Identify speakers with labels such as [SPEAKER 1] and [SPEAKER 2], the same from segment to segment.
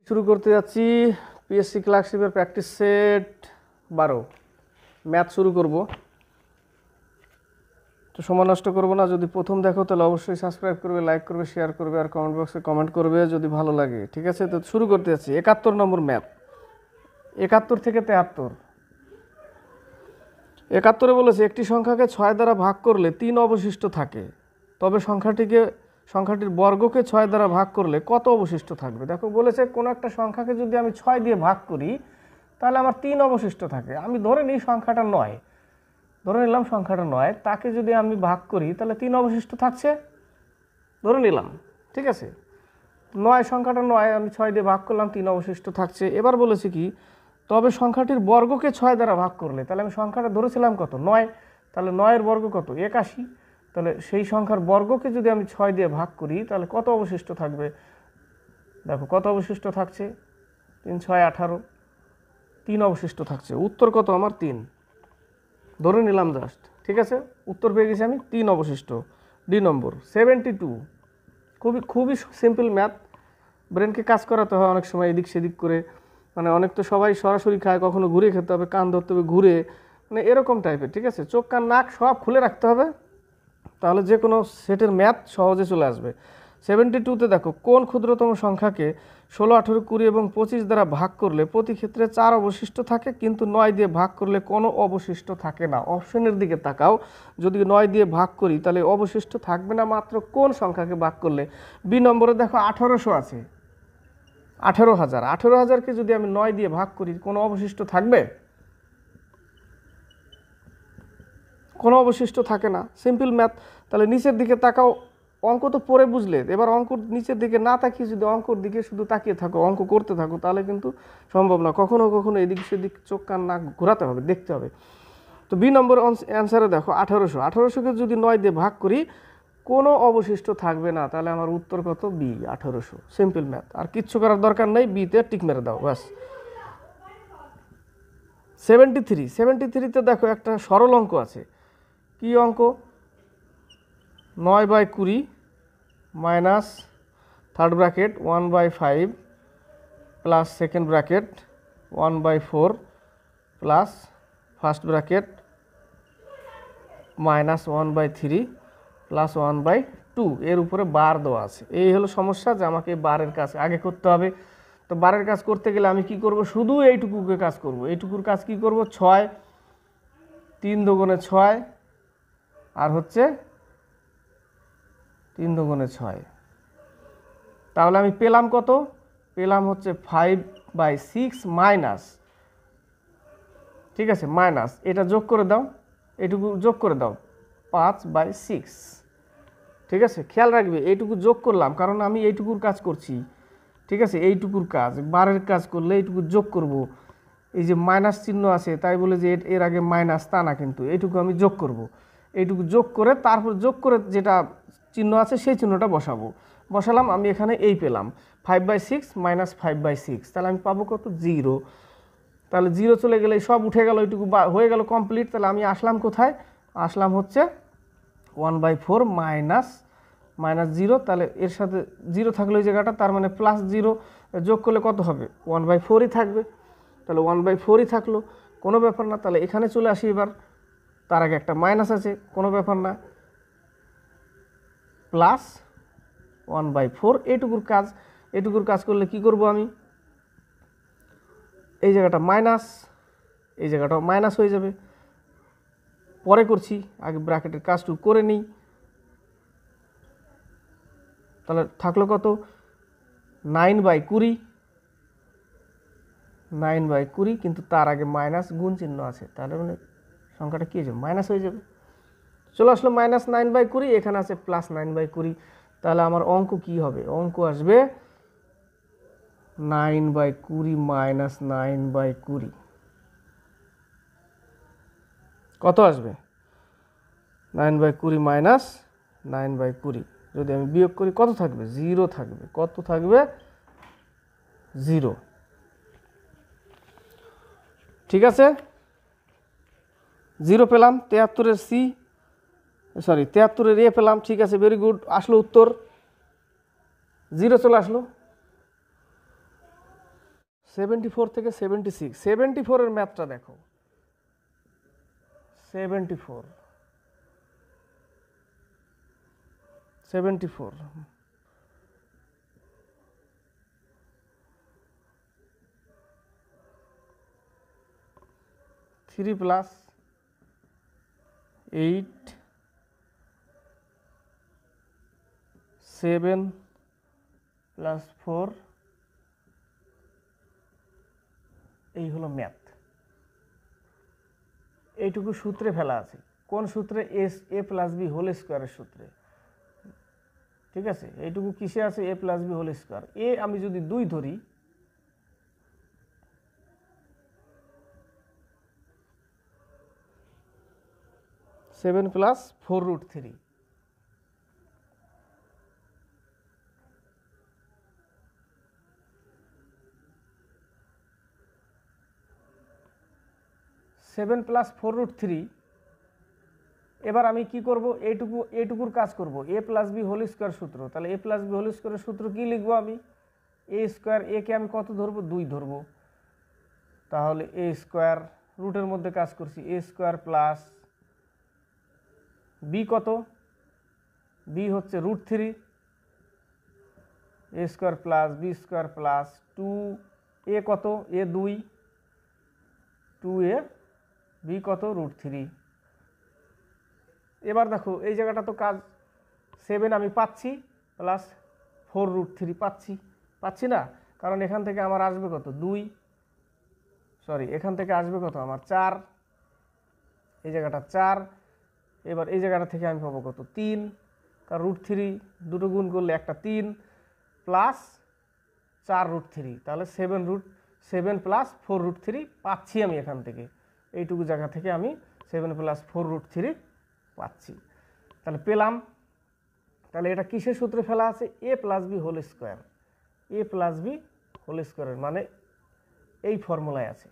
[SPEAKER 1] শুরু করতে যাচ্ছি পিএসসি ক্লার্কশিপের প্র্যাকটিস সেট 12 ম্যাথ শুরু করব। তো সময় নষ্ট করবো না। যদি প্রথম দেখো তাহলে অবশ্যই সাবস্ক্রাইব করবে, লাইক করবে, শেয়ার করবে আর কমেন্ট বক্সে কমেন্ট করবে যদি ভালো লাগে। ঠিক আছে, তো শুরু করতে যাচ্ছি 71 নম্বর ম্যাথ। 71 থেকে 73। 71-এ বলেছে একটি সংখ্যাকে 6 দ্বারা ভাগ করলে 3 অবশিষ্ট থাকে, তবে সংখ্যাটির বর্গকে 6 দ্বারা ভাগ করলে কত অবশিষ্ট থাকবে। দেখো বলেছে কোনো একটা সংখ্যাকে যদি আমি 6 দিয়ে ভাগ করি তাহলে আমার 3 অবশিষ্ট থাকে। আমি ধরে নিই সংখ্যাটা 9, ধরে নিলাম সংখ্যাটা 9, তাকে যদি আমি ভাগ করি তাহলে 3 অবশিষ্ট থাকছে, ধরে নিলাম। ঠিক আছে, 9 সংখ্যাটা 9, আমি 6 দিয়ে ভাগ করলাম, 3 অবশিষ্ট থাকছে। এবার বলেছে কি, তবে সংখ্যাটির বর্গকে 6 দ্বারা ভাগ করলে, তাহলে আমি সংখ্যাটা ধরেছিলাম কত 9, তাহলে 9-এর বর্গ কত 81, তাহলে সেই সংখ্যার বর্গকে যদি আমি 6 দিয়ে ভাগ করি তাহলে কত অবশিষ্ট থাকবে। দেখো কত অবশিষ্ট থাকছে, 3 6 18, 3 অবশিষ্ট থাকছে। উত্তর কত আমার 3, ধরে নিলাম জাস্ট। ঠিক আছে, উত্তর পেয়ে গেছি আমি 3 অবশিষ্ট। ডি নম্বর 72। খুবই সিম্পল ম্যাথ, ব্রেনকে কাজ করাতে হয় অনেক সময় এদিক সেদিক করে। মানে অনেক তো সবাই সরাসরি খায়, কখনো ঘুরে খেতে হবে, কান ধরতে হবে ঘুরে, মানে এরকম টাইপের। ঠিক আছে, চোখ কান নাক সব খুলে রাখতে হবে, তাহলে যে কোনো সেটের ম্যাথ সহজে চলে আসবে। 72-তে দেখো কোন ক্ষুদ্রতম সংখ্যাকে 16 18 20 এবং 25 দ্বারা ভাগ করলে প্রতি ক্ষেত্রে 4 অবশিষ্ট থাকে, কিন্তু 9 দিয়ে ভাগ করলে কোনো অবশিষ্ট থাকে না। অপশনের দিকে তাকাও, যদি 9 দিয়ে ভাগ করি তাহলে অবশিষ্ট থাকবে না মাত্র কোন সংখ্যাকে ভাগ করলে। বি নম্বরে দেখো 1800 আছে, 18,000। 18,000-কে যদি আমি 9 দিয়ে ভাগ করি কোনো অবশিষ্ট থাকবে? কোনো অবশিষ্ট থাকে না। Simple math. তাহলে নিচের দিকে তাকাও, অঙ্ক তো পরে বুঝলে, এবার অঙ্ক নিচের দিকে না তাকিয়ে যদি অঙ্কর দিকে শুধু তাকিয়ে থাকো, অঙ্ক করতে থাকো, তাহলে কিন্তু সম্ভব না। কখনো কখনো এদিক সেদিক চোখ কান নাক ঘোরাতে হবে, দেখতে হবে। তো বি নম্বর অ্যান্সারে দেখো 1800। 1800-কে যদি 9 দিয়ে ভাগ করি কোনো অবশিষ্ট থাকবে না, তাহলে আমার উত্তর কত? বি 1800। সিম্পল ম্যাথ, আর কিচ্ছু করার দরকার নেই, বিতে টিক মেরে দাও ব্যাস। 73। 73-তে দেখো একটা সরল অঙ্ক আছে। কি অঙ্ক? 9/20 minus third bracket 1/5 plus second bracket 1/4 plus first bracket minus 1/3 plus 1/2, এর উপরে বার দেওয়া আছে। এই হলো সমস্যা, যে আমাকে বারের কাজ আগে করতে হবে। তো বারের কাজ করতে গেলে আমি কি করব? শুধু এইটুকুকে কাজ করব। এইটুকুর কাজ কি করব? 6 3 দুগুণে 6 আর হচ্ছে 3 দুগুণে 6। তাহলে আমি পেলাম কত? পেলাম হচ্ছে 5/6 মাইনাস, ঠিক আছে, মাইনাস এটা যোগ করে দাও, এইটুকু যোগ করে দাও 5/6। ঠিক আছে, খেয়াল রাখবে এইটুকু যোগ করলাম কারণ আমি এইটুকুর কাজ করছি। ঠিক আছে, এইটুকুর কাজ, বারের কাজ করলে এইটুকু যোগ করব। এই যে মাইনাস চিহ্ন আছে তাই বলে যে এর আগে মাইনাস তা না, কিন্তু এইটুকু আমি যোগ করব। এইটুকু যোগ করে তারপর যোগ করে যেটা চিহ্ন আছে সেই চিহ্নটা বসালাম। আমি এখানে এই পেলাম 5/6 মাইনাস 5/6, তাহলে আমি পাবো কত? 0। তাহলে 0 চলে গেলে সব উঠে গেল, এইটুকু হয়ে গেল কমপ্লিট। তাহলে আমি আসলাম কোথায়? আসলাম হচ্ছে 1/4 মাইনাস 0। তাহলে এর সাথে 0 থাকলে ওই জায়গাটা, তার মানে প্লাস 0 যোগ করলে কত হবে? 1/4ই থাকবে। তাহলে 1/4ই থাকলো, কোনো ব্যাপার না। তাহলে এখানে চলে আসি এবার, তার আগে একটা মাইনাস আছে, কোনো ব্যাপার না, প্লাস 1/4। এইটুকুর কাজ করলে কি করব আমি? এই জায়গাটা মাইনাস, এই জায়গাটাও মাইনাস হয়ে যাবে। পরে করছি, আগে ব্র্যাকেটের কাজটুকু করে নিই। তাহলে থাকলো কত? 9/20। 9/20, কিন্তু তার আগে মাইনাস গুণ চিহ্ন আছে, তাহলে মানে সংখ্যাটা কী হয়ে যাবে? মাইনাস হয়ে যাবে। চলে আসলো মাইনাস 9/20, এখানে আছে প্লাস 9/20। তাহলে আমার অঙ্ক কি হবে? অঙ্ক আসবে 9/20 মাইনাস 9/20। কত আসবে? 9/20 মাইনাস 9/20 যদি আমি বিয়োগ করি কত থাকবে? 0 থাকবে। কত থাকবে? 0। ঠিক আছে, 0 পেলাম। 73-এর সি, সরি 73-এর এ পেলাম। ঠিক আছে, ভেরি গুড, আসলো উত্তর 0 চলে আসলো। 74 থেকে 76, 74-এর ম্যাথটা দেখো। 74 3 প্লাস 8 7 প্লাস 4, এই হলো ম্যাথ। এইটুকু সূত্রে ফেলা আছে। কোন সূত্রে? এ প্লাস বি হোল স্কোয়ারের সূত্রে। ঠিক আছে, এইটুকু কিসে আছে? এ প্লাস বি হোল স্কোয়ার। এ আমি যদি 2 ধরি, সেভেন প্লাস 4√3, সেভেন প্লাস 4√3। এবার আমি কি করব? এইটুকুর কাজ করব। এ প্লাস বি হোল স্কোয়ার সূত্র। তাহলে এ প্লাস বি হোল স্কোয়ারের সূত্র কি লিখবো আমি? এ স্কোয়ার, এ কে আমি কত ধরবো? 2 ধরবো। তাহলে এ স্কোয়ার, রুটের মধ্যে কাজ করছি, এ স্কোয়ার প্লাস বি কত? বি হচ্ছে √3, A square plus B square plus 2, A কত? এ 2, 2a, বি কত? √3। এবার দেখো এই জায়গাটা তো কাজ 7 আমি পাচ্ছি, প্লাস 4√3 পাচ্ছি না? কারণ এখান থেকে আমার আসবে কত? 2, সরি এখান থেকে আসবে কত আমার? 4, এই জায়গাটা 4। এবার এই জায়গাটা থেকে আমি পাবো কত? 3, কারণ √3 দুটো গুণ করলে একটা 3, প্লাস 4√3, তাহলে 7 প্লাস 4√3 পাচ্ছি আমি এখান থেকে। এইটুকু জায়গা থেকে আমি 7 প্লাস 4√3 পাচ্ছি। তাহলে পেলাম। তাহলে এটা কিসের সূত্রে ফেলা আছে? এ প্লাস বি হোল স্কোয়ার। এ প্লাস বি হোল স্কোয়ারের মানে এই ফর্মুলায় আছে।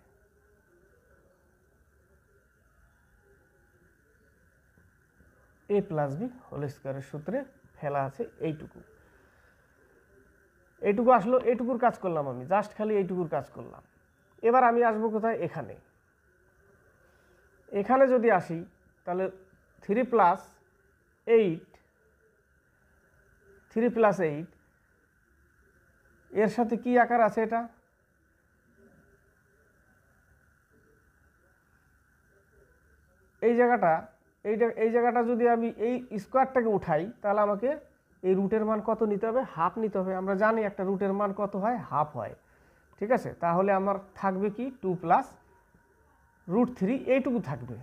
[SPEAKER 1] এ প্লাস বি হোল স্কোয়ারের সূত্রে ফেলা আছে এইটুকু। এইটুকু আসলো, এইটুকুর কাজ করলাম আমি, জাস্ট খালি এইটুকুর কাজ করলাম। এবার আমি আসবো কোথায়? এখানে। এখানে যদি আসি তাহলে 3 প্লাস 8 এর সাথে কি আকার আছে? এটা এই জায়গাটা যদি আমি এই স্কোয়ারটাকে উঠাই, তাহলে আমাকে এই রুটের মান কত নিতে হবে? হাফ নিতে হবে। আমরা জানি একটা রুটের মান কত হয়? হাফ হয়। ঠিক আছে, তাহলে আমার থাকবে কি? 2 প্লাস √3, এইটুকু থাকবে।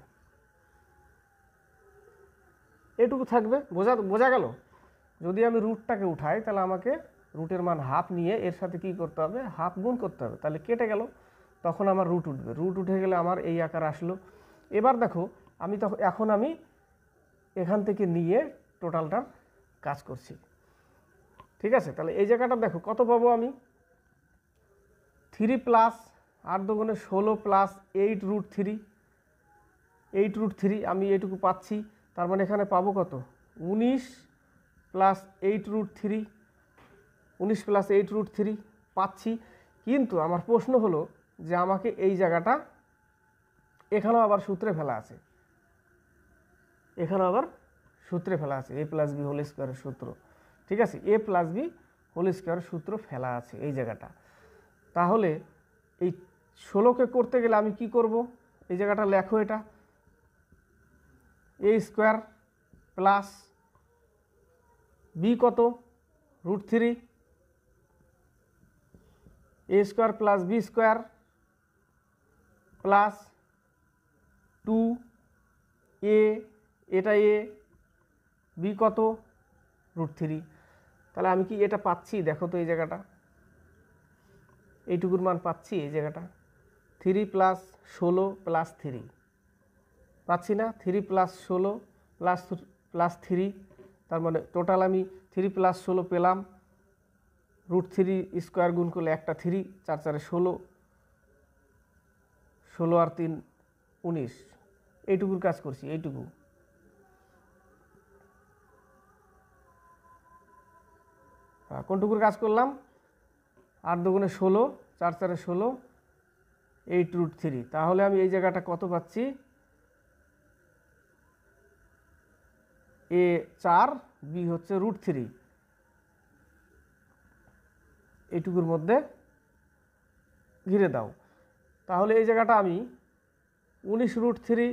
[SPEAKER 1] এইটুকু থাকবে, বোঝা গেল? যদি আমি রুটটাকে উঠাই তাহলে আমাকে রুটের মান হাফ নিয়ে এর সাথে কি করতে হবে? হাফ গুণ করতে হবে। তাহলে কেটে গেল, তখন আমার রুট উঠবে। রুট উঠে গেলে আমার এই আকার আসলো। এবার দেখো এখন আমি এখান থেকে নিয়ে টোটালটার কাজ করছি। ঠিক আছে, তাহলে এই জায়গাটা দেখো কত পাবো আমি? 3 প্লাস 8 দুগুণে 16 প্লাস 8√3 আমি এইটুকু পাচ্ছি। তার মানে এখানে পাবো কত? 19 প্লাস 8√3, 19 প্লাস 8√3 পাচ্ছি। কিন্তু আমার প্রশ্ন হলো যে আমাকে এই জায়গাটা এখানেও আবার সূত্রে ফেলা আছে, এ প্লাস বি হোল স্কোয়ারের সূত্র। ঠিক আছে, এ প্লাস বি হোল স্কোয়ারের সূত্র ফেলা আছে এই জায়গাটা। তাহলে এই 16কে করতে গেলে আমি কি করব? এই জায়গাটা লেখো, এটা এ স্কোয়ার প্লাস বি কত? √3, A square plus B square plus 2a, এটা এ, বি কত? √3। তাহলে আমি কি এটা পাচ্ছি? দেখো তো এই জায়গাটা, এইটুকুর মান পাচ্ছি। এই জায়গাটা 3 প্লাস 16 প্লাস 3 পাচ্ছি না? 3 প্লাস 16 প্লাস 3, তার মানে টোটাল আমি 3 প্লাস 16 পেলাম। √3 স্কোয়ার গুণ করলে একটা 3, 4 4 16, 16 আর 3 19, এইটুকুর কাজ করছি। এইটুকু কোনটুকুর কাজ করলাম? 8 দুগুণে 16, 4 4 16, 8√3। তাহলে আমি এই জায়গাটা কত পাচ্ছি, a 4, b হচ্ছে √3, এইটুকুর মধ্যে ঘিরে দাও। তাহলে এই জায়গাটা আমি 19√3,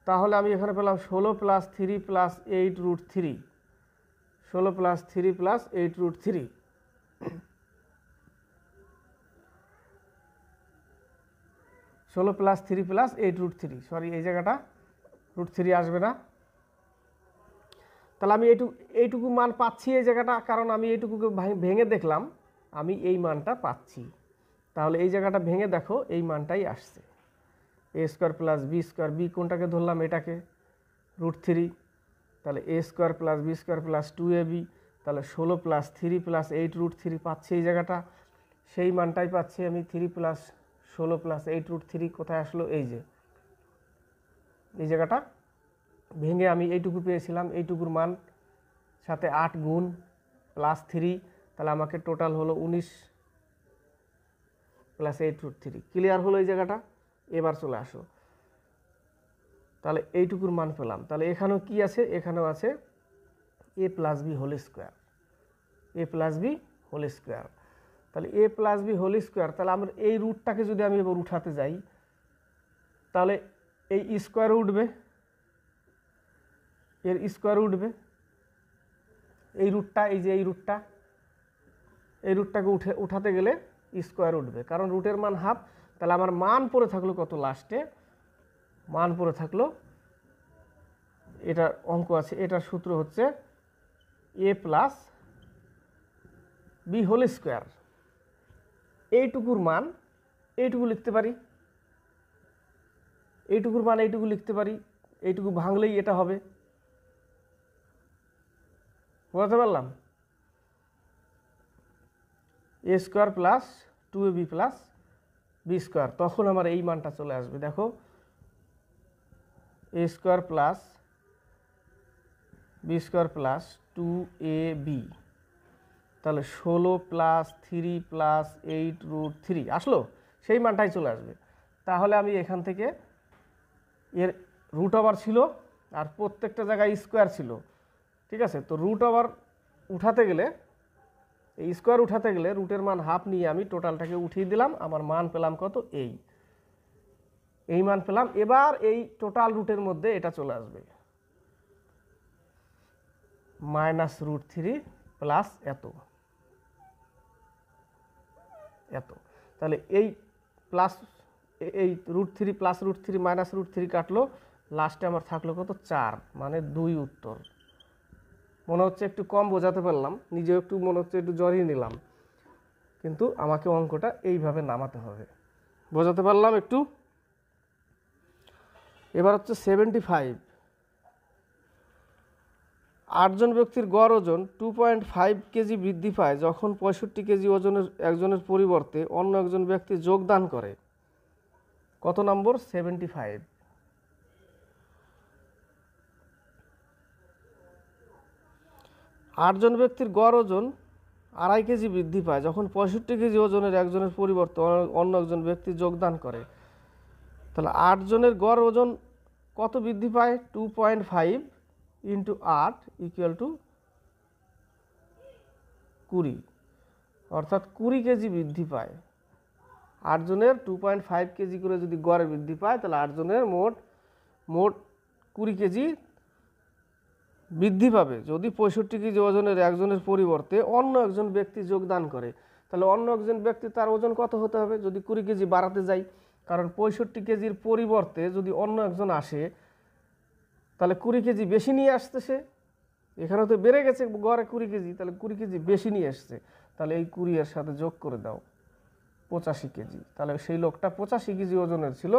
[SPEAKER 1] তাহলে আমি এখানে পেলাম 16 + 3 + 8√3, 16 + 3 + 8√3। সরি, এই জায়গাটা √3 আসবে না। তাহলে আমি এইটুকু মান পাচ্ছি এই জায়গাটা, কারণ আমি এইটুকুকে ভেঙে দেখলাম, আমি এই মানটা পাচ্ছি। তাহলে এই জায়গাটা ভেঙে দেখো, এই মানটাই আসছে, a² + b², b কোনটাকে ধরলাম, এটাকে, √3। তাহলে a² + b² + 2ab, তাহলে 16 + 3 + 8√3 পাচ্ছি এই জায়গাটা, সেই মানটাই পাচ্ছি আমি। 3 + 16 + 8√3 কোথায় আসলো, এই যে এই জায়গাটা ভেঙে আমি এইটুকু পেয়েছিলাম, এইটুকুর মান সাথে 8 গুণ +3, তাহলে আমাকে টোটাল হলো 19 + 8√3। ক্লিয়ার হলো এই জায়গাটা? এবার চলে আসো, তাহলে এইটুকুর মান পেলাম। তাহলে এখানেও কি আছে, এখানেও আছে a + b whole square, a + b whole square. তাহলে a + b হোল স্কোয়ার, তাহলে আমরা এই রুটটাকে যদি আমি এবার উঠাতে যাই, তাহলে এই স্কোয়ার উঠবে, এর স্কোয়ার উঠবে, এই রুটটা, এই যে এই রুটটাকে উঠাতে গেলে স্কোয়ার উঠবে, কারণ রুটের মান হাফ। তাহলে আমার মান পড়ে থাকলো কত, লাস্টে মান পড়ে থাকলো, এটার অঙ্ক আছে, এটার সূত্র হচ্ছে a + b হোল স্কোয়ার। এইটুকুর মান এইটুকু লিখতে পারি, এইটুকুর মান এইটুকু লিখতে পারি, এইটুকু ভাঙলেই এটা হবে। বুঝতে পারলাম? a² + 2ab + b², তখন আমার এই মানটা চলে আসবে। দেখো, a² + b² + 2ab, তাহলে 16 + 3 + 8√3 আসলো, সেই মানটাই চলে আসবে। তাহলে আমি এখান থেকে, এর রুট ওভার ছিল আর প্রত্যেকটা জায়গায় স্কোয়ার ছিল, ঠিক আছে? তো রুট ওভার উঠাতে গেলে, এই স্কোয়ার উঠাতে গেলে রুটের মান হাফ নিয়ে আমি টোটালটাকে উঠিয়ে দিলাম, আমার মান পেলাম কত, এই মান পেলাম। এবার এই টোটাল রুটের মধ্যে এটা চলে আসবে, -√3 প্লাস এত, তাহলে এই প্লাস, এই √3 + √3 -√3 কাটলো, লাস্টে আমার থাকলো কত, 4, মানে 2 উত্তর। মনে হচ্ছে একটু কম বোঝাতে পারলাম, নিজেও একটু মনে হচ্ছে একটু জড়িয়ে নিলাম, কিন্তু আমাকে অঙ্কটা এইভাবে নামাতে হবে। বোঝাতে পারলাম একটু? এবার হচ্ছে 75। 8 জন ব্যক্তির গড় ওজন 2.5 কেজি বৃদ্ধি পায় যখন 65 কেজি ওজনের একজনের পরিবর্তে অন্য একজন ব্যক্তি যোগদান করে। কত নম্বর? 75। 8 জন ব্যক্তির গড় ওজন 2.5 কেজি বৃদ্ধি পায় যখন 65 কেজি ওজনের একজনের পরিবর্তে অন্য একজন ব্যক্তি যোগদান করে। তাহলে 8 জনের গড় ওজন কত বৃদ্ধি পায়? 2.5 × 8 = 20, অর্থাৎ 20 কেজি বৃদ্ধি পায়। 8 জনের 2.5 কেজি করে যদি গড়ে বৃদ্ধি পায়, তাহলে 8 জনের মোট 20 কেজি বৃদ্ধি পাবে যদি 65 কেজি ওজনের একজনের পরিবর্তে অন্য একজন ব্যক্তি যোগদান করে। তাহলে অন্য একজন ব্যক্তি, তার ওজন কত হতে হবে যদি 20 কেজি বাড়াতে যাই? কারণ 65 কেজির পরিবর্তে যদি অন্য একজন আসে, তাহলে 20 কেজি বেশি নিয়ে আসতেছে, এখানে তো বেড়ে গেছে গড়ে 20 কেজি, তাহলে 20 কেজি বেশি নিয়ে আসছে। তাহলে এই 20 এর সাথে যোগ করে দাও 85 কেজি। তাহলে সেই লোকটা 85 কেজি ওজনের ছিল,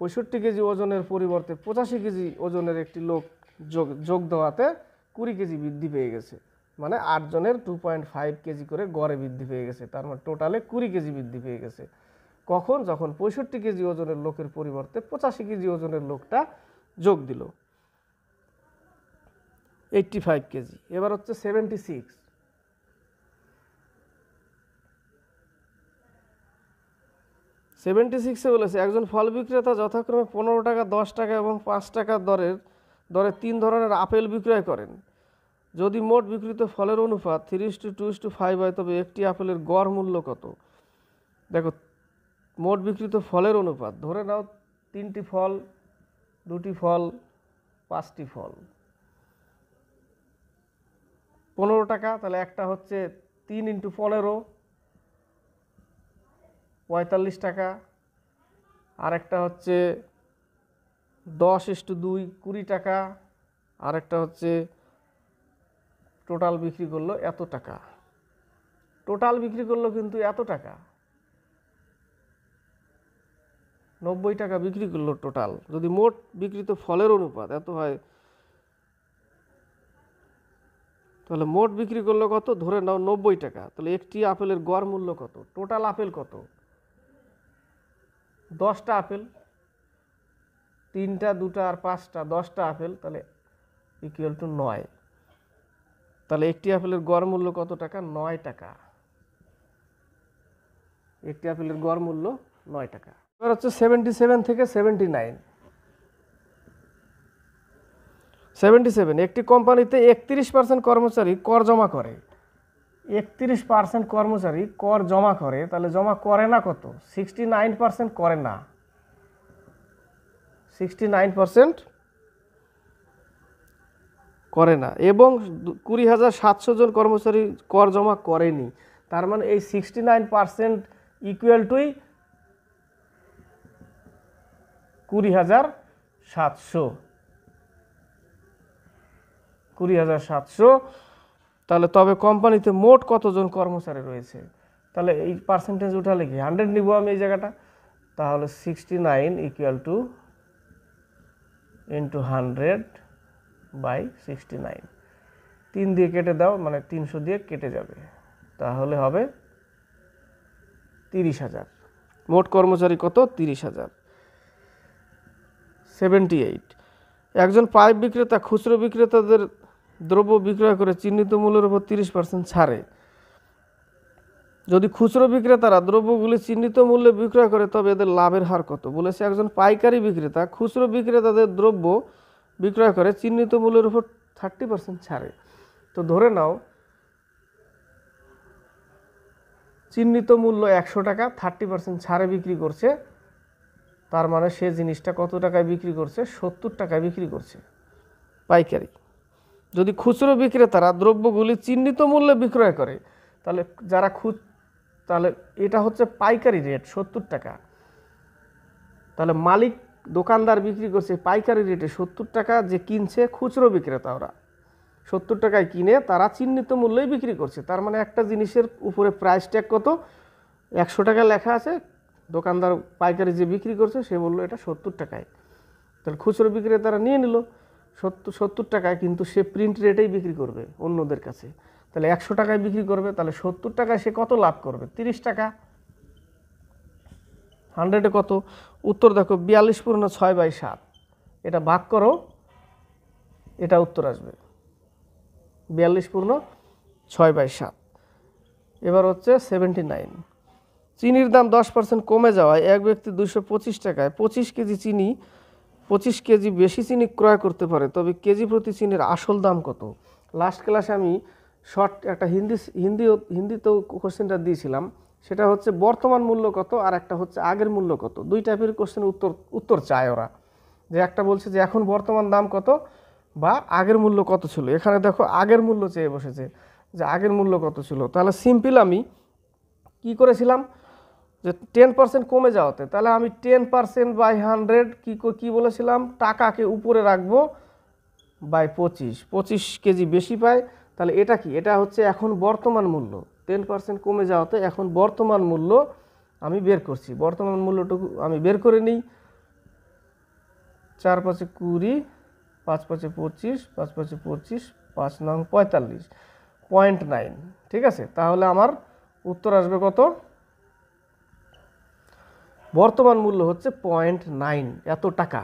[SPEAKER 1] 65 কেজি ওজনের পরিবর্তে 85 কেজি ওজনের একটি লোক যোগ দেওয়াতে 20 কেজি বৃদ্ধি পেয়ে গেছে। মানে 8 জনের 2.5 কেজি করে গড়ে বৃদ্ধি পেয়ে গেছে, তার মানে টোটালে 20 কেজি বৃদ্ধি পেয়ে গেছে। কখন? যখন 65 কেজি ওজনের লোকের পরিবর্তে 85 কেজি ওজনের লোকটা যোগ দিল, 85 কেজি। এবার হচ্ছে 76। 76-এ বলেছে একজন ফল বিক্রেতা যথাক্রমে 15 টাকা, 10 টাকা এবং 5 টাকা দরে 3 ধরনের আপেল বিক্রয় করেন। যদি মোট বিক্রিত ফলের অনুপাত 3:2:5 হয় তবে একটি আপেলের গড় মূল্য কত? দেখো, মোট বিক্রিত ফলের অনুপাত ধরে নাও 3টি ফল, 2টি ফল, 5টি ফল, 15 টাকা, তাহলে একটা হচ্ছে 3 × 15 45 টাকা, আর একটা হচ্ছে 10:2 20 টাকা, আর একটা হচ্ছে টোটাল বিক্রি করলো এত টাকা। টোটাল বিক্রি করলো কিন্তু এত টাকা, 90 টাকা বিক্রি করলো টোটাল। যদি মোট বিক্রিত ফলের অনুপাত এত হয় তাহলে মোট বিক্রি করলো কত? ধরে নাও 90 টাকা। তাহলে একটি আপেলের গড় মূল্য কত? টোটাল আপেল কত? 10টা আপেল, 3টা, 2টা আর 5টা, 10টা আপেল, তাহলে ইকুয়াল টু 9। তাহলে একটি আপেলের গড় মূল্য কত টাকা? 9 টাকা। একটি আপেলের গড় মূল্য 9 টাকা। এবার হচ্ছে 77 থেকে 79। 77, একটি কোম্পানিতে 31% কর্মচারী কর জমা করে। 31% কর্মচারী কর জমা করে, তাহলে জমা করে না কত? 69% করে না। 69% করে না এবং 20,700 জন কর্মচারী কর জমা করেনি। তার মানে এই 69% ইকুয়াল টুই 20,700। 20,700। তাহলে তবে কোম্পানিতে মোট কতজন কর্মচারী রয়েছে? তাহলে এই পার্সেন্টেজ উঠালে কি 100 নিব আমি এই জায়গাটা। তাহলে 69 ইকুয়াল টু ইন্টু 100/69। 3 দিয়ে কেটে দাও, মানে 300 দিয়ে কেটে যাবে, তাহলে হবে 30,000। মোট কর্মচারী কত? 30,000। 78, একজন পাইপ বিক্রেতা খুচরো বিক্রেতাদের দ্রব্য বিক্রয় করে চিহ্নিত মূল্যের উপর 30% ছাড়ে। যদি খুচরো বিক্রেতারা দ্রব্যগুলি চিহ্নিত মূল্যে বিক্রয় করে তবে এদের লাভের হার কত? বলেছে একজন পাইকারি বিক্রেতা খুচরো বিক্রেতাদের দ্রব্য বিক্রয় করে চিহ্নিত মূল্যের উপর 30% ছাড়ে। তো ধরে নাও চিহ্নিত মূল্য 100 টাকা, 30% ছাড়ে বিক্রি করছে, তার মানে সে জিনিসটা কত টাকায় বিক্রি করছে? 70 টাকায় বিক্রি করছে পাইকারি। যদি খুচরো বিক্রেতারা দ্রব্যগুলি চিহ্নিত মূল্যে বিক্রয় করে, তাহলে তাহলে এটা হচ্ছে পাইকারি রেট 70 টাকা। তাহলে মালিক দোকানদার বিক্রি করছে পাইকারি রেটে 70 টাকা, যে কিনছে খুচরো বিক্রেতা, ওরা 70 টাকায় কিনে তারা চিহ্নিত মূল্যেই বিক্রি করছে। তার মানে একটা জিনিসের উপরে প্রাইস ট্যাগ কত? 100 টাকা লেখা আছে, দোকানদার পাইকারি যে বিক্রি করছে সে বললো এটা 70 টাকায়। তাহলে খুচরো বিক্রেতারা নিয়ে নিল 70 টাকায়, কিন্তু সে প্রিন্ট রেটেই বিক্রি করবে অন্যদের কাছে। তাহলে 100 টাকায় বিক্রি করবে, তাহলে 70 টাকায় সে কত লাভ করবে? 30 টাকা। 100-এ কত? উত্তর দেখো 42/6/7। এটা ভাগ করো, এটা উত্তর আসবে 42/6/7। এবার হচ্ছে 79, চিনির দাম 10% কমে যাওয়ায় এক ব্যক্তি 225 টাকায় 25 কেজি চিনি 25 কেজি বেশি চিনি ক্রয় করতে পারে, তবে কেজি প্রতি চিনির আসল দাম কত? লাস্ট ক্লাসে আমি শর্ট একটা হিন্দিতেও কোশ্চেনটা দিয়েছিলাম, সেটা হচ্ছে বর্তমান মূল্য কত আর একটা হচ্ছে আগের মূল্য কত। দুই টাইপের কোশ্চেন উত্তর চায় ওরা, যে একটা বলছে যে এখন বর্তমান দাম কত বা আগের মূল্য কত ছিল। এখানে দেখো আগের মূল্য চেয়ে বসেছে, যে আগের মূল্য কত ছিল। তাহলে সিম্পল আমি কি করেছিলাম, যে 10% কমে যাওয়াতে, তাহলে আমি 10%/100 কি বলেছিলাম, টাকাকে উপরে রাখবো বাই 25 কেজি বেশি পাই। তাহলে এটা কি? এটা হচ্ছে এখন বর্তমান মূল্য। 10% কমে যাওয়াতে এখন বর্তমান মূল্য আমি বের করছি। বর্তমান মূল্যটুকু আমি বের করে নিই। 4 × 5 = 20, 5 × 5 = 25, 5 × 5 = 25, 5 নং 45, 0.9। ঠিক আছে, তাহলে আমার উত্তর আসবে কত? বর্তমান মূল্য হচ্ছে 0.9, এত টাকা।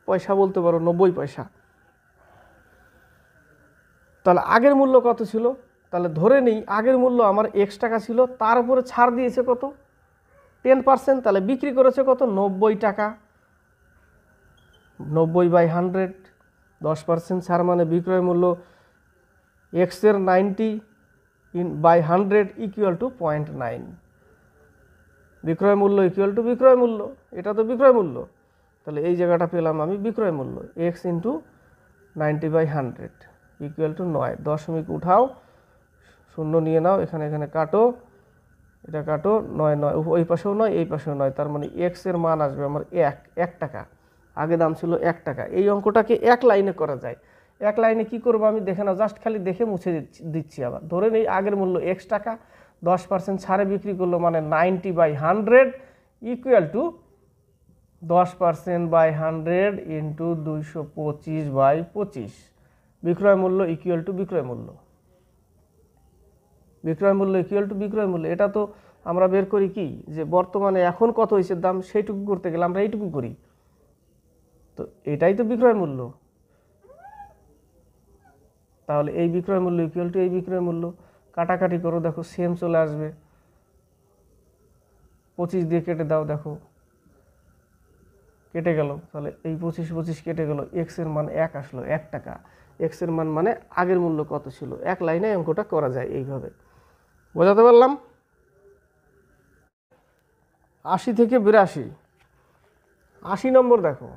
[SPEAKER 1] পয়সা বলতে পারো 90 পয়সা। তাহলে আগের মূল্য কত ছিল? তাহলে ধরে নিই আগের মূল্য আমার X টাকা ছিল, তার উপরে ছাড় দিয়েছে কত? 10%, তাহলে বিক্রি করেছে কত? 90 টাকা। 90/100, 10% ছাড় মানে বিক্রয় মূল্য এক্সের 90/100 ইকুয়াল টু 0.9। বিক্রয় মূল্য ইকুয়াল টু বিক্রয় মূল্য, এটা তো বিক্রয় মূল্য, তাহলে এই জায়গাটা পেলাম আমি বিক্রয় মূল্য এক্স ইন্টু 90/100 ইকুয়াল টু 9। দশমিক উঠাও, শূন্য নিয়ে নাও, এখানে এখানে কাটো, এটা কাটো, 9 9 ওই পাশেও 9 এই পাশেও 9, তার মানে এক্স এর মান আসবে আমার 1 টাকা। আগে দাম ছিল 1 টাকা। এই অঙ্কটাকে এক লাইনে করা যায়। এক লাইনে কি করবো আমি দেখে নাও, জাস্ট খালি দেখে মুছে দিচ্ছি। আবার ধরে নেই আগের মূল্য x টাকা, 10% ছাড়ে বিক্রি করলো মানে 90/100 ইকুয়াল টু 10%/100 ইন্টু 225/25। বিক্রয় মূল্য ইকুয়াল টু বিক্রয় মূল্য, বিক্রয় মূল্য ইকুয়াল টু বিক্রয় মূল্য। এটা তো আমরা বের করি কি, যে বর্তমানে এখন কত হয়েছে দাম, সেইটুকু করতে গেলে আমরা এইটুকু করি, তো এটাই তো বিক্রয় মূল্য। তাহলে এই বিক্রয় মূল্য ইকুয়াল টু এই বিক্রয় মূল্য। কাটাকাটি করো, দেখো সেম চলে আসবে। 25 দিয়ে কেটে দাও, দেখো কেটে গেল। তাহলে এই 25 কেটে গেল, এক্স এর মান 1 আসলো, 1 টাকা। এক্স এর মান মানে আগের মূল্য কত ছিল। এক লাইনে অঙ্কটা করা যায় এইভাবে। বোঝাতে পারলাম? 80 থেকে 82, 80 নম্বর। দেখো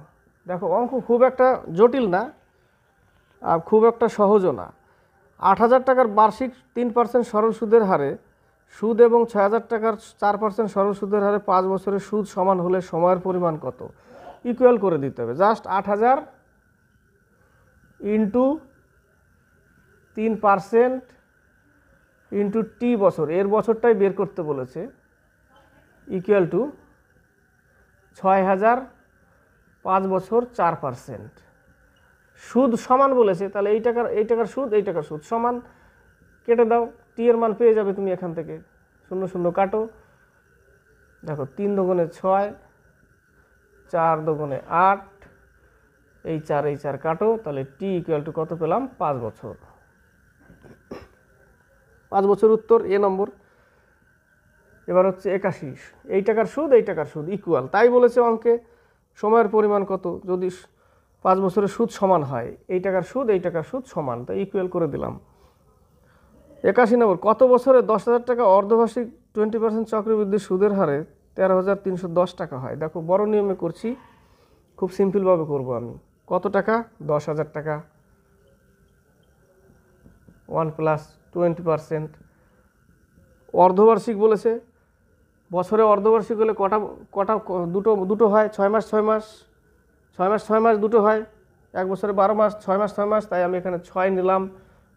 [SPEAKER 1] দেখো অঙ্ক খুব একটা জটিল না আর খুব একটা সহজও না। 8,000 টাকার বার্ষিক 3% সরল সুদের হারে সুদ এবং 6,000 টাকার 4% সরল সুদের হারে 5 বছরের সুদ সমান হলে সময়ের পরিমাণ কত? ইকুয়াল করে দিতে হবে। জাস্ট 8,000 ইন্টু 3% ইন্টু টি বছর, এর বছরটাই বের করতে বলেছে, ইকুয়াল টু 6,000 5 বছর 4%। সুদ সমান বলেছে, তাহলে এই টাকার সুদ এই টাকার সুদ সমান। কেটে দাও, টি এর মান পেয়ে যাবে তুমি এখান থেকে। 0 0 কাটো, দেখো 3 দুগুণে 6, 4 দুগুণে 8, এই 4 কাটো, তাহলে টি ইকুয়াল টু কত পেলাম? 5 বছর। 5 বছর উত্তর এ নম্বর। এবার হচ্ছে 81, এই টাকার সুদ ইকুয়াল, তাই বলেছে অঙ্কে সময়ের পরিমাণ কত। যদি 5 বছরের সুদ সমান হয়, এই টাকার সুদ সমান, তাই ইকুয়াল করে দিলাম। 81 নম্বর, কত বছরে 10,000 টাকা অর্ধবার্ষিক 20% চক্রবৃদ্ধি সুদের হারে 13,310 টাকা হয়? দেখো বড় নিয়মে করছি, খুব সিম্পলভাবে করব আমি। কত টাকা? 10,000 টাকা। 1 + 20%। অর্ধবার্ষিক বলেছে, বছরে অর্ধবার্ষিক হলে কটা দুটো হয়, 6 মাস 6 মাস, 6 মাস 6 মাস দুটো হয়। এক বছরে 12 মাস, 6 মাস 6 মাস, তাই আমি এখানে 6 নিলাম,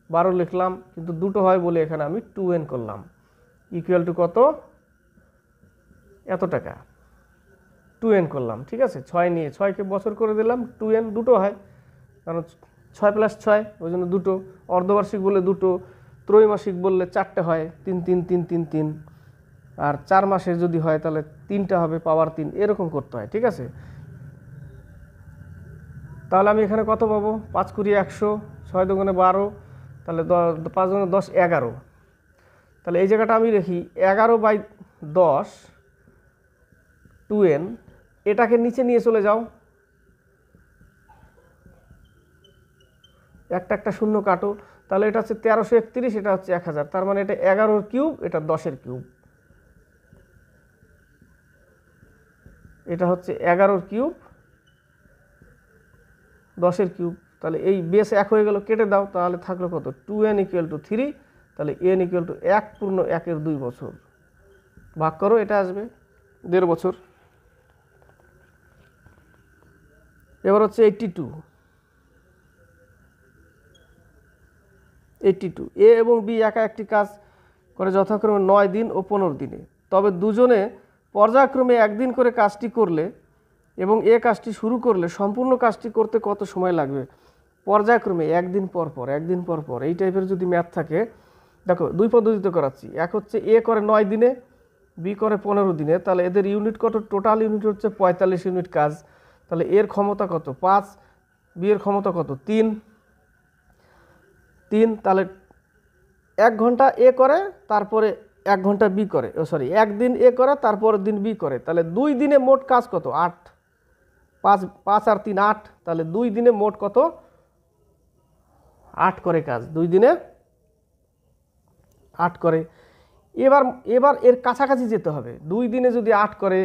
[SPEAKER 1] 12 লিখলাম, কিন্তু দুটো হয় বলে এখানে আমি 2n করলাম। ইকুয়াল টু কত? এত টাকা। 2n করলাম, ঠিক আছে। 6 নিয়ে 6কে বছর করে দিলাম, 2n দুটো হয়, কারণ 6 + 6, ওই জন্য দুটো। অর্ধবার্ষিক বলে দুটো, ত্রৈমাসিক বললে 4টে হয়, 3 3 3 3 3। আর 4 মাসের যদি হয় তাহলে 3টা হবে, পাওয়ার 3, এরকম করতে হয়, ঠিক আছে। তাহলে আমি এখানে কত পাবো? 5 × 100, 6 দুগুণে 12, তাহলে 5 দুগুণে 10 11। তাহলে এই জায়গাটা আমি দেখি 11/10 2n, এটাকে নিচে নিয়ে চলে যাও, একটা শূন্য কাটো, তাহলে এটা হচ্ছে 1331, এটা হচ্ছে 1000, তার মানে এটা 11 কিউব, এটা 10 কিউব। এটা হচ্ছে 11 কিউব, 10 কিউব। তাহলে এই বেস 1 হয়ে গেল, কেটে দাও, তাহলে থাকলো কত? 2n = 3, তাহলে n = 1 পূর্ণ 1 2 বছর। ভাগ করো, এটা আসবে 1.5 বছর। এবার হচ্ছে 82। এ এবং বি একা একটি কাজ করে যথাক্রমে 9 দিন ও 15 দিনে, তবে দুজনে পর্যায়ক্রমে একদিন করে কাজটি করলে এবং এ কাজটি শুরু করলে সম্পূর্ণ কাজটি করতে কত সময় লাগবে? পর্যায়ক্রমে একদিন পর পর, এই টাইপের যদি ম্যাথ থাকে, দেখো 2 পদ্ধতিতে করাচ্ছি। এক হচ্ছে এ করে 9 দিনে, বি করে 15 দিনে, তাহলে এদের ইউনিট কত? টোটাল ইউনিট হচ্ছে 45 ইউনিট কাজ। তাহলে এর ক্ষমতা কত? 5, বি এর ক্ষমতা কত? 3। তাহলে 1 ঘন্টা এ করে, তারপরে 1 ঘন্টা বি করে, সরি একদিন এ করে তারপরের দিন বি করে, তাহলে 2 দিনে মোট কাজ কত? 8। 5 আর 3 8, তাহলে 2 দিনে মোট কত? 8 করে কাজ, 2 দিনে 8 করে। এবার এবার এর কাছাকাছি যেতে হবে। 2 দিনে যদি 8 করে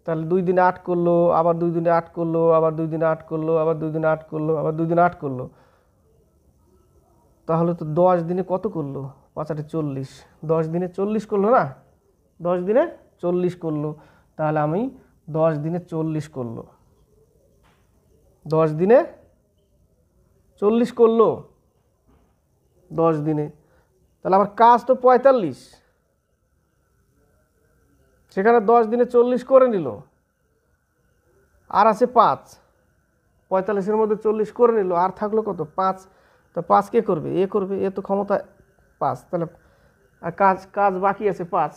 [SPEAKER 1] তাহলে 2 দিনে 8 করলো, আবার 2 দিনে 8 করলো, আবার 2 দিনে 8 করলো, আবার 2 দিনে 8 করলো, আবার 2 দিনে 8 করলো, তাহলে তো 10 দিনে কত করলো? 5 8 40, 10 দিনে 40 করলো না? 10 দিনে 40 করলো, তাহলে আমি 10 দিনে 40 করলো, 10 দিনে 40 করলো 10 দিনে, তাহলে আমার কাজ তো 45, সেখানে 10 দিনে 40 করে নিল, আর আছে 5, 45-এর মধ্যে 40 করে নিল, আর থাকলো কত? 5। তো 5 কে করবে? এ করবে, এ তো ক্ষমতা 5, তাহলে আর কাজ বাকি আছে 5,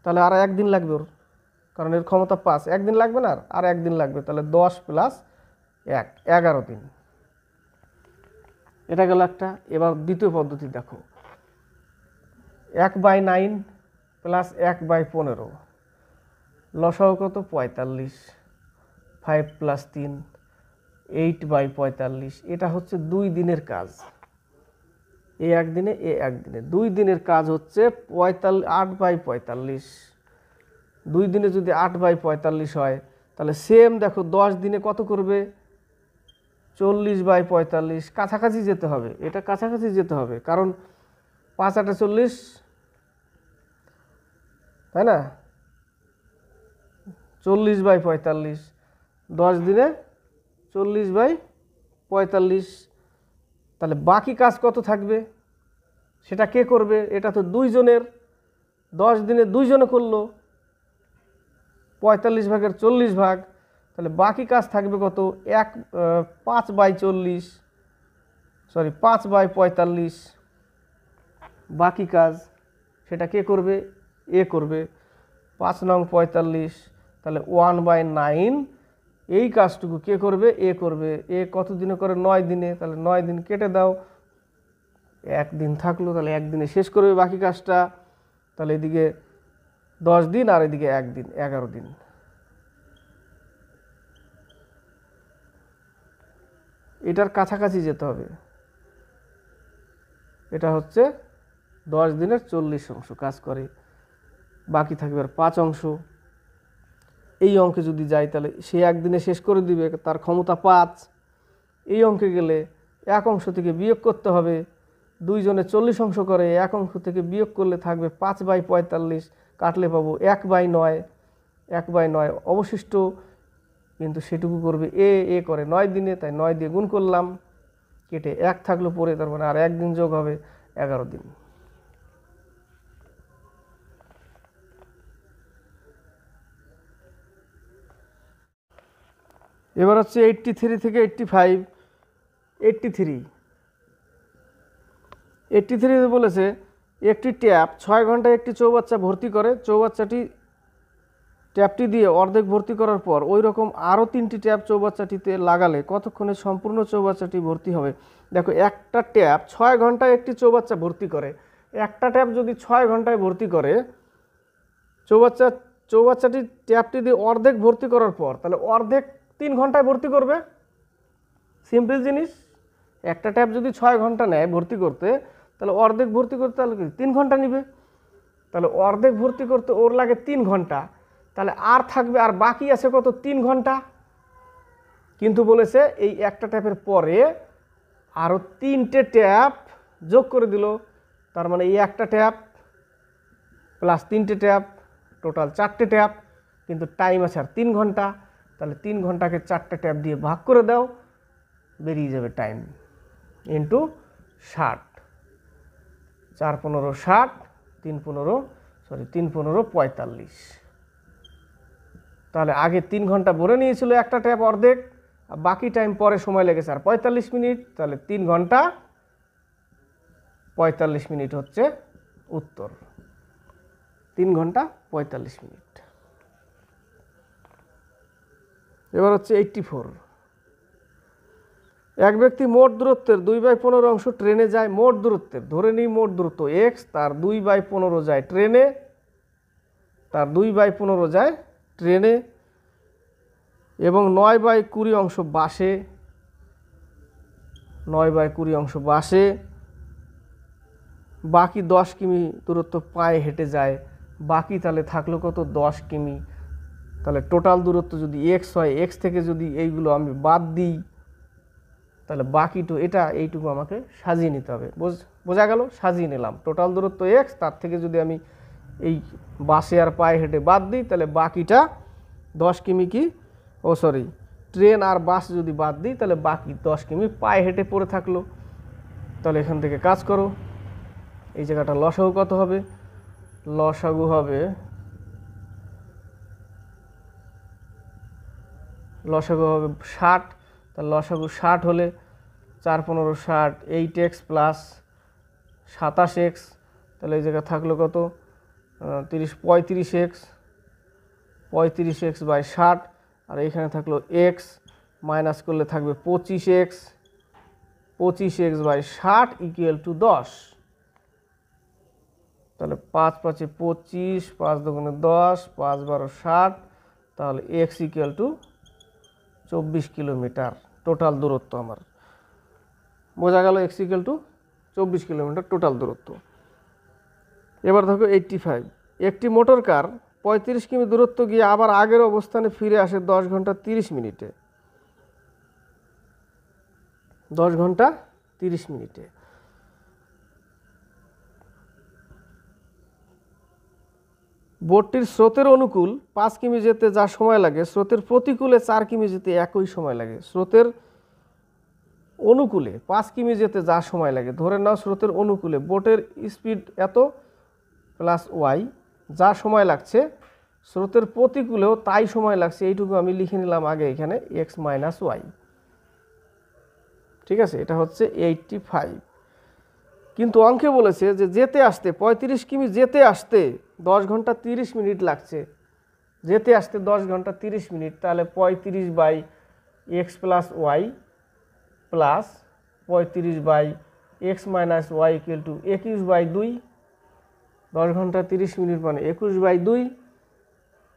[SPEAKER 1] তাহলে আর 1 দিন লাগবে ওর, কারণ এর ক্ষমতা 5, 1 দিন লাগবে না, আর 1 দিন লাগবে, তাহলে 10 + 1 11 দিন। এটা গেল একটা। এবার দ্বিতীয় পদ্ধতি দেখো, 1/9 + 1/15, লসাগু কত? 45, 5 + 3 8/45, এটা হচ্ছে 2 দিনের কাজ। এ 1 দিনে, এ 1 দিনে, 2 দিনের কাজ হচ্ছে 8/45। 2 দিনে যদি 8/45 হয়, তাহলে সেম দেখো 10 দিনে কত করবে? 40/45। কাছাকাছি যেতে হবে, এটা কাছাকাছি যেতে হবে, কারণ 5 8 40, তাই না? 40/45, 10 দিনে 40/45, তাহলে বাকি কাজ কত থাকবে? সেটা কে করবে? এটা তো 2 জনের, 10 দিনে 2 জনে করলো, 45 ভাগের 40 ভাগ, তাহলে বাকি কাজ থাকবে কত? 5/40, সরি 5/45 বাকি কাজ, সেটা কে করবে? এ করবে। 5 নং 45, তাহলে 1/9 এই কাজটুকু কে করবে? এ করবে। এ কত দিনে করে? 9 দিনে, তাহলে 9 দিন কেটে দাও, 1 দিন থাকলো, তাহলে 1 দিনে শেষ করবে বাকি কাজটা, তাহলে এদিকে 10 দিন আর এদিকে 1 দিন, 11 দিন। এটার কাছাকাছি যেতে হবে, এটা হচ্ছে 10 দিনের 40 অংশ কাজ করে, বাকি থাকবে আর 5 অংশ। এই অঙ্কে যদি যাই তাহলে সে 1 দিনে শেষ করে দিবে, তার ক্ষমতা 5। এই অঙ্কে গেলে 1 অংশ থেকে বিয়োগ করতে হবে, 2 জনে 40 অংশ করে, 1 অংশ থেকে বিয়োগ করলে থাকবে 5/45, কাটলে পাবো 1/9, 1/9 অবশিষ্ট, কিন্তু সেটুকু করবে এ করে 9 দিনে, তাই 9 দিয়ে গুণ করলাম, কেটে 1 থাকলো পরে, তার মানে আর 1 দিন যোগ হবে, 11 দিন। এবার হচ্ছে 83 থেকে 85। 83 বলেছে একটি ট্যাপ 6 ঘন্টায় একটি চৌবাচ্চা ভর্তি করে, চৌবাচ্চাটি ট্যাপটি দিয়ে অর্ধেক ভর্তি করার পর ওই রকম আরও 3টি ট্যাপ চৌবাচ্চাটিতে লাগালে কতক্ষণে সম্পূর্ণ চৌবাচ্চাটি ভর্তি হবে? দেখো, একটা ট্যাপ 6 ঘন্টায় একটি চৌবাচ্চা ভর্তি করে, একটা ট্যাপ যদি 6 ঘন্টায় ভর্তি করে, চৌবাচ্চাটি ট্যাপটি দিয়ে অর্ধেক ভর্তি করার পর, তাহলে অর্ধেক 3 ঘন্টায় ভর্তি করবে। সিম্পল জিনিস, একটা ট্যাপ যদি 6 ঘন্টা নেয় ভর্তি করতে, তাহলে অর্ধেক ভর্তি করতে তাহলে 3 ঘন্টা নিবে, তাহলে অর্ধেক ভর্তি করতে ওর লাগে 3 ঘন্টা, তাহলে আর থাকবে, আর বাকি আছে কত? 3 ঘন্টা। কিন্তু বলেছে এই একটা ট্যাপের পরে আরও 3টে ট্যাপ যোগ করে দিল, তার মানে এই একটা ট্যাপ প্লাস 3টে ট্যাপ, টোটাল 4টে ট্যাপ, কিন্তু টাইম আছে আর 3 ঘন্টা, তাহলে 3 ঘন্টাকে 4টে ট্যাপ দিয়ে ভাগ করে দাও, বেরিয়ে যাবে টাইম ইন্টু 60, 4 15 60, 3 15 45। তাহলে আগে 3 ঘন্টা ভরে নিয়েছিল একটা ট্যাপ অর্ধেক, আর বাকি টাইম পরে সময় লেগেছে আর 45 মিনিট, তাহলে 3 ঘন্টা 45 মিনিট হচ্ছে উত্তর। 3 ঘন্টা 45 মিনিট। এবার হচ্ছে 84। এক ব্যক্তি মোট দূরত্বের 2/15 অংশ ট্রেনে যায়, মোট দূরত্বের ধরে নিই মোট দূরত্ব x, তার 2/15 যায় ট্রেনে, তার 2/15 যায় ট্রেনে এবং 9/20 অংশ বাসে, 9/20 অংশ বাসে, বাকি 10 কিমি দূরত্ব পায়ে হেঁটে যায়। বাকি তাহলে থাকলো কত? 10 কিমি। তাহলে টোটাল দূরত্ব যদি x হয়, x থেকে যদি এইগুলো আমি বাদ দিই তাহলে বাকিটু এটা এইটুকু আমাকে সাজিয়ে নিতে হবে। বোঝা গেল? সাজিয়ে নিলাম। টোটাল দূরত্ব x, তার থেকে যদি আমি এই বাসে আর পায়ে হেঁটে বাদ দিই তাহলে বাকিটা 10 কিমি কি ট্রেন আর বাস যদি বাদ দিই তাহলে বাকি 10 কিমি পায়ে হেঁটে পড়ে থাকলো। তাহলে এখান থেকে কাজ করো, এই জায়গাটা লসাগু কত হবে? লসাগু হবে লসাগু হবে 60। তাহলে লসাগু 60 হলে 4 15 60, 8x প্লাস 27x, তাহলে এই জায়গায় থাকলো কত? 35x, 35x বাই 60, আর এইখানে থাকলো x, মাইনাস করলে থাকবে 25x, 25x by 60 equal to 10। তাহলে 5 5 25, 5 2 10, 5 12 60, তাহলে x equal to 24 kilometre total দূরত্ব আমার। বোঝা গেল? x equal to 24 kilometre total দূরত্ব। এবার দেখো 85, একটি মোটর কার 35 কিমি দূরত্ব গিয়ে আবার আগের অবস্থানে ফিরে আসে 10 ঘন্টা 30 মিনিটে। 10 ঘন্টা 30 মিনিটে। বোটটির স্রোতের অনুকূল 5 কিমি যেতে যা সময় লাগে, স্রোতের প্রতিকূলে 4 কিমি যেতে একই সময় লাগে। স্রোতের অনুকূলে 5 কিমি যেতে যা সময় লাগে, ধরে নাও স্রোতের অনুকূলে বোটের স্পিড এত প্লাস ওয়াই, যা সময় লাগছে স্রোতের প্রতিকূলেও তাই সময় লাগছে, এইটুকু আমি লিখে নিলাম আগে এখানে এক্স মাইনাস ওয়াই। ঠিক আছে, এটা হচ্ছে 85। কিন্তু অঙ্কে বলেছে যে যেতে আসতে 35 কিমি যেতে আসতে 10 ঘন্টা 30 মিনিট লাগছে, যেতে আসতে 10 ঘন্টা 30 মিনিট। তাহলে 35 by x plus y plus 35 by x minus y equal to 21/2। 10 ঘন্টা 30 মিনিট মানে 21/2।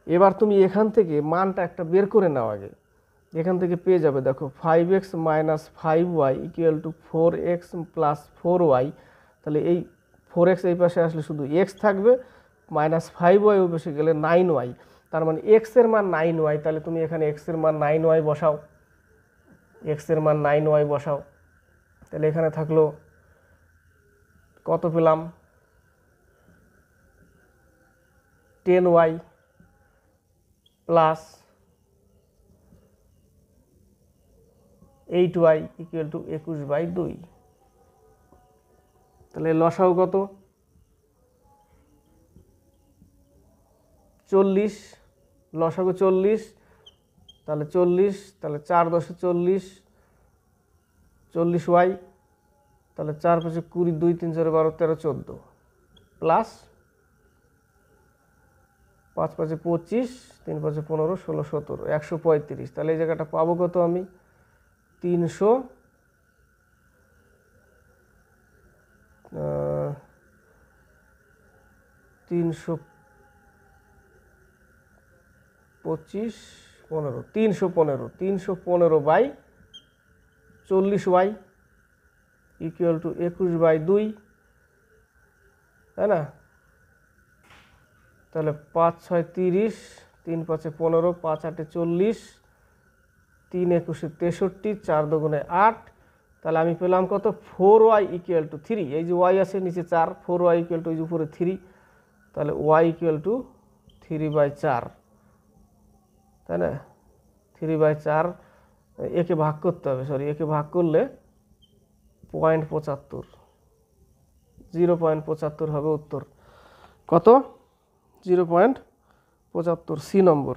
[SPEAKER 1] এবার তুমি এখান থেকে মানটা একটা বের করে নাও আগে, এখান থেকে পেয়ে যাবে দেখো 5x minus 5y equal to 4x plus 4y। তাহলে এই 4x এই পাশে আসলে শুধু x থাকবে, মাইনাস 5y ওই পাশে গেলে 9y, তার মানে x এর মান 9y। তাহলে তুমি এখানে x এর মান 9y বসাও, x এর মান 9y বসাও। তাহলে এখানে থাকলো কত পেলাম? 10y plus 8y equal to 21/2। তাহলে লসাগু কত? 40। লসাগু 40, তাহলে 40, তাহলে 4 10 40, 40y, তাহলে 4 5 20, 2 3 4 12 13 14 প্লাস 5 5 25, 3 5 15 16 17 135। তাহলে এই জায়গাটা পাবো কত আমি? 325 15 315/40y ইকুয়াল টু 21/2, তাই না? তাহলে 5 6 30, 3 5 15, 5 8 40, 3 21 63, 4 2 8। তাহলে আমি পেলাম কত? 4y equal to 3। এই যে y আছে নিচে 4, 4y ইকুয়াল টু এই যে উপরে 3, তাহলে y ইকুয়াল টু 3/4, তাই না? 3/4 একে ভাগ করতে হবে, একে ভাগ করলে 0.75, 0.75 হবে উত্তর। কত? 0.75, সি নম্বর।